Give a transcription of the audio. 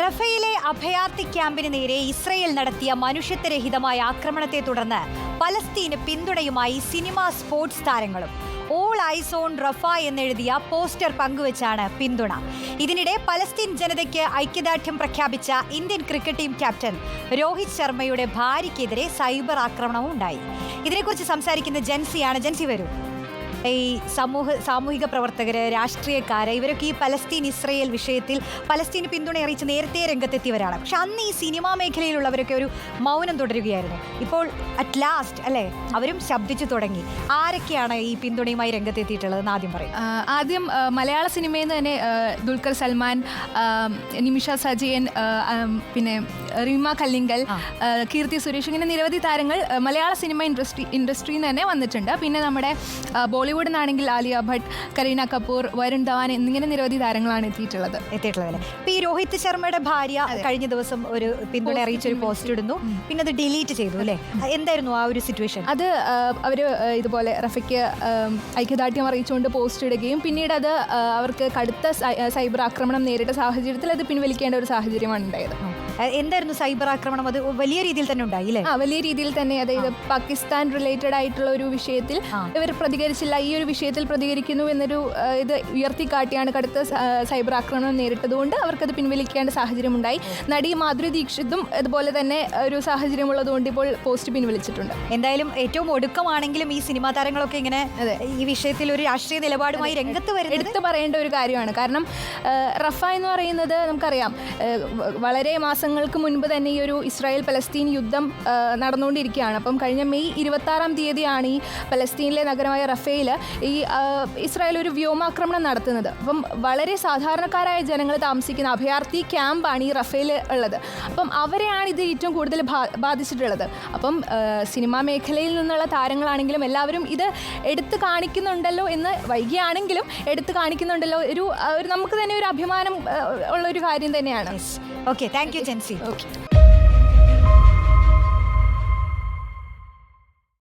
Raffaele അഭയാർത്ഥി ക്യാമ്പിന് നേരെ ഇസ്രയേൽ നടത്തിയ മനുഷ്യത്വരഹിതമായ ആക്രമണത്തെ തുടർന്ന് പലസ്തീന് പിന്തുണയുമായി സിനിമാ സ്പോർട്സ് താരങ്ങളും ഓൾ ഐസ് ഓൺ റഫ എന്നെഴുതിയ പോസ്റ്റർ പങ്കുവച്ചാണ് പിന്തുണ. ഇതിനിടെ പലസ്തീൻ ജനതയ്ക്ക് ഐക്യദാർഢ്യം പ്രഖ്യാപിച്ച Indian cricket team captain Rohit ശർമ്മയുടെ ഭാര്യയ്ക്കെതിരെ സൈബർ ആക്രമണവും ഉണ്ടായി. ഇതിനെക്കുറിച്ച് സംസാരിക്കുന്ന ജൻസിയാണ്. ജൻസി വരൂ. ഈ സാമൂഹിക പ്രവർത്തകർ, രാഷ്ട്രീയക്കാർ, ഇവരൊക്കെ ഈ പലസ്തീൻ ഇസ്രയേൽ വിഷയത്തിൽ പലസ്തീന് പിന്തുണ അറിയിച്ച് നേരത്തെ രംഗത്തെത്തിയവരാണ്. പക്ഷെ അന്ന് ഈ സിനിമാ മേഖലയിലുള്ളവരൊക്കെ ഒരു മൗനം തുടരുകയായിരുന്നു. ഇപ്പോൾ അറ്റ് ലാസ്റ്റ് അല്ലേ അവരും ശബ്ദിച്ചു തുടങ്ങി. ആരൊക്കെയാണ് ഈ പിന്തുണയുമായി രംഗത്തെത്തിയിട്ടുള്ളതെന്ന് ആദ്യം പറയും. ആദ്യം മലയാള സിനിമയിൽ നിന്ന് തന്നെ ദുൽഖർ സൽമാൻ, നിമിഷ സജയൻ, പിന്നെ റീമ കല്ലിങ്കൽ, കീർത്തി സുരേഷ്, ഇങ്ങനെ നിരവധി താരങ്ങൾ മലയാള സിനിമ ഇൻഡസ്ട്രിയിൽ നിന്ന് തന്നെ വന്നിട്ടുണ്ട്. പിന്നെ നമ്മുടെ ബോളിവുഡിൽ നിന്നാണെങ്കിൽ ആലിയ ഭട്ട്, കരീന കപൂർ, വരുൺ ധവാൻ എന്നിങ്ങനെ നിരവധി താരങ്ങളാണ് എത്തിയിട്ടുള്ളത്. ഇപ്പൊ ഈ രോഹിത് ശർമ്മയുടെ ഭാര്യ കഴിഞ്ഞ ദിവസം ഒരു പിന്തുണ അറിയിച്ചൊരു പോസ്റ്റ് ഇടുന്നു, പിന്നെ അത് ഡിലീറ്റ് ചെയ്തു അല്ലേ? എന്തായിരുന്നു ആ ഒരു സിറ്റുവേഷൻ? അത് അവര് ഇതുപോലെ റഫയ്ക്ക് ഐക്യദാർഢ്യം അറിയിച്ചുകൊണ്ട് പോസ്റ്റ് ഇടുകയും പിന്നീട് അത് അവർക്ക് കടുത്ത സൈബർ ആക്രമണം നേരിട്ട സാഹചര്യത്തിൽ അത് പിൻവലിക്കേണ്ട ഒരു സാഹചര്യമാണ് ഉണ്ടായത്. എന്തായിരുന്നു സൈബർ ആക്രമണം? അത് വലിയ രീതിയിൽ തന്നെ ഉണ്ടായില്ലേ? വലിയ രീതിയിൽ തന്നെ. അതായത് പാകിസ്ഥാൻ റിലേറ്റഡ് ആയിട്ടുള്ള ഒരു വിഷയത്തിൽ ഇവർ പ്രതികരിച്ചില്ല, ഈ ഒരു വിഷയത്തിൽ പ്രതികരിക്കുന്നു എന്നൊരു ഇത് ഉയർത്തിക്കാട്ടിയാണ് കടുത്ത സൈബർ ആക്രമണം നേരിട്ടതുകൊണ്ട് അവർക്കത് പിൻവലിക്കേണ്ട സാഹചര്യം ഉണ്ടായി. നടി മാധുരി ദീക്ഷിതും അതുപോലെ തന്നെ ഒരു സാഹചര്യം ഉള്ളതുകൊണ്ട് ഇപ്പോൾ പോസ്റ്റ് പിൻവലിച്ചിട്ടുണ്ട്. എന്തായാലും ഏറ്റവും ഒടുക്കമാണെങ്കിലും ഈ സിനിമാ താരങ്ങളൊക്കെ ഇങ്ങനെ ഈ വിഷയത്തിൽ ഒരു രാഷ്ട്രീയ നിലപാടുമായി രംഗത്ത് വരുന്നത് എടുത്തു പറയേണ്ട ഒരു കാര്യമാണ്. കാരണം റഫ എന്ന് പറയുന്നത് നമുക്കറിയാം, വളരെ മാസങ്ങൾക്ക് മുൻപ് തന്നെ ഈ ഒരു ഇസ്രായേൽ പലസ്തീൻ യുദ്ധം നടന്നുകൊണ്ടിരിക്കുകയാണ്. അപ്പം കഴിഞ്ഞ മെയ് 26-ാം തീയതിയാണ് ഈ പലസ്തീനിലെ നഗരമായ റഫേൽ ഈ ഇസ്രായേൽ ഒരു വ്യോമാക്രമണം നടത്തുന്നത്. അപ്പം വളരെ സാധാരണക്കാരായ ജനങ്ങൾ താമസിക്കുന്ന അഭയാർത്ഥി ക്യാമ്പാണ് ഈ റഫേൽ ഉള്ളത്. അപ്പം അവരെയാണ് ഇത് ഏറ്റവും കൂടുതൽ ബാധിച്ചിട്ടുള്ളത്. അപ്പം സിനിമാ മേഖലയിൽ നിന്നുള്ള താരങ്ങളാണെങ്കിലും എല്ലാവരും ഇത് എടുത്തു കാണിക്കുന്നുണ്ടല്ലോ എന്ന്, വൈകിയാണെങ്കിലും എടുത്തു കാണിക്കുന്നുണ്ടല്ലോ, ഒരു നമുക്ക് തന്നെ ഒരു അഭിമാനം ഉള്ളൊരു കാര്യം തന്നെയാണ്. Okay, thank you Jency. Okay.